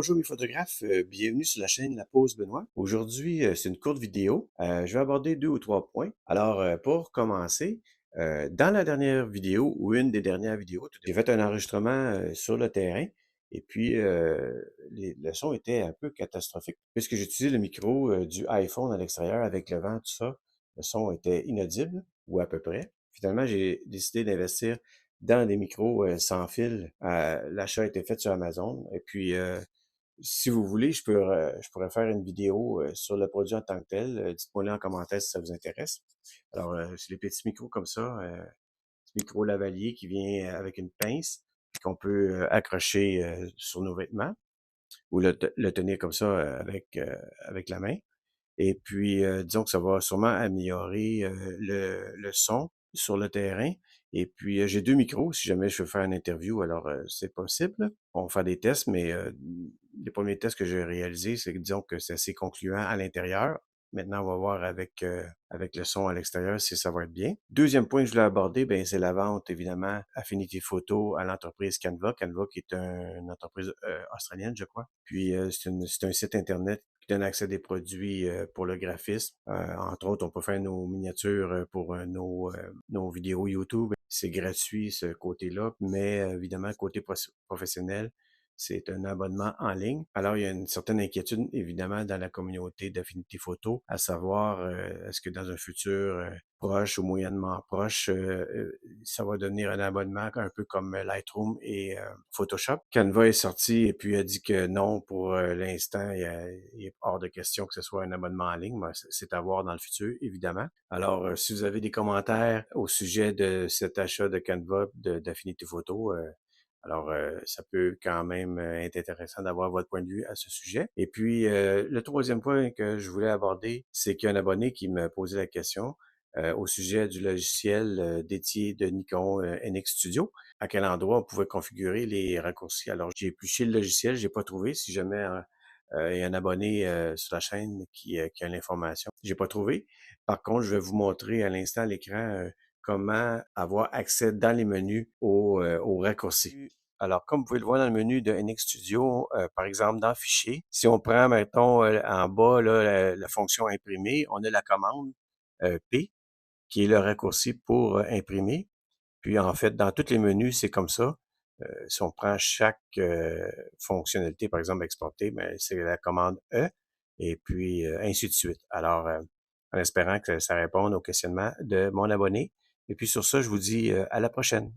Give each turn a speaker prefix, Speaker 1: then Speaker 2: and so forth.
Speaker 1: bonjour mes photographes, bienvenue sur la chaîne La Pause Benoît. Aujourd'hui, c'est une courte vidéo. Je vais aborder 2 ou 3 points. Alors, pour commencer, dans la dernière vidéo ou une des dernières vidéos, j'ai fait un enregistrement, sur le terrain et puis, le son était un peu catastrophique. Puisque j'utilisais le micro, du iPhone à l'extérieur avec le vent, tout ça, le son était inaudible ou à peu près. Finalement, j'ai décidé d'investir dans des micros, sans fil. L'achat a été fait sur Amazon et puis, si vous voulez, je pourrais faire une vidéo, sur le produit en tant que tel. Dites-moi-le en commentaire si ça vous intéresse. Alors, c'est les petits micros comme ça, petit micro lavalier qui vient avec une pince, puis qu'on peut, accrocher, sur nos vêtements ou le tenir comme ça, avec la main. Et puis, disons que ça va sûrement améliorer, le son sur le terrain. Et puis, j'ai 2 micros si jamais je veux faire une interview, alors, c'est possible. On va faire des tests, mais, les premiers tests que j'ai réalisés, c'est que disons que c'est assez concluant à l'intérieur. Maintenant, on va voir avec le son à l'extérieur si ça va être bien. Deuxième point que je voulais aborder, ben, c'est la vente, évidemment, Affinity Photo à l'entreprise Canva. Canva qui est une entreprise, australienne, je crois. Puis, c'est un site internet qui donne accès à des produits, pour le graphisme. Entre autres, on peut faire nos miniatures, pour, nos vidéos YouTube. C'est gratuit, ce côté-là, mais évidemment, côté professionnel, c'est un abonnement en ligne. Alors, il y a une certaine inquiétude, évidemment, dans la communauté d'Affinity Photo, à savoir, est-ce que dans un futur proche ou moyennement proche, ça va devenir un abonnement un peu comme Lightroom et Photoshop. Canva est sorti et puis a dit que non, pour l'instant, il est hors de question que ce soit un abonnement en ligne, mais c'est à voir dans le futur, évidemment. Alors, si vous avez des commentaires au sujet de cet achat de Canva d'Affinity Photo, alors, ça peut quand même être intéressant d'avoir votre point de vue à ce sujet. Et puis, le troisième point que je voulais aborder, c'est qu'il y a un abonné qui me posait la question au sujet du logiciel dédié de Nikon NX Studio. À quel endroit on pouvait configurer les raccourcis. Alors, j'ai épluché le logiciel, j'ai pas trouvé. Si jamais il y a un abonné sur la chaîne qui a l'information, j'ai pas trouvé. Par contre, je vais vous montrer à l'instant à l'écran comment avoir accès dans les menus aux raccourcis. Alors, comme vous pouvez le voir dans le menu de NX Studio, par exemple, dans Fichier, si on prend, mettons, en bas, là, la fonction imprimer, on a la commande P, qui est le raccourci pour imprimer. Puis, en fait, dans tous les menus, c'est comme ça. Si on prend chaque fonctionnalité, par exemple, exporter, ben, c'est la commande E, et puis ainsi de suite. Alors, en espérant que ça réponde au questionnement de mon abonné. Et puis sur ça, je vous dis à la prochaine.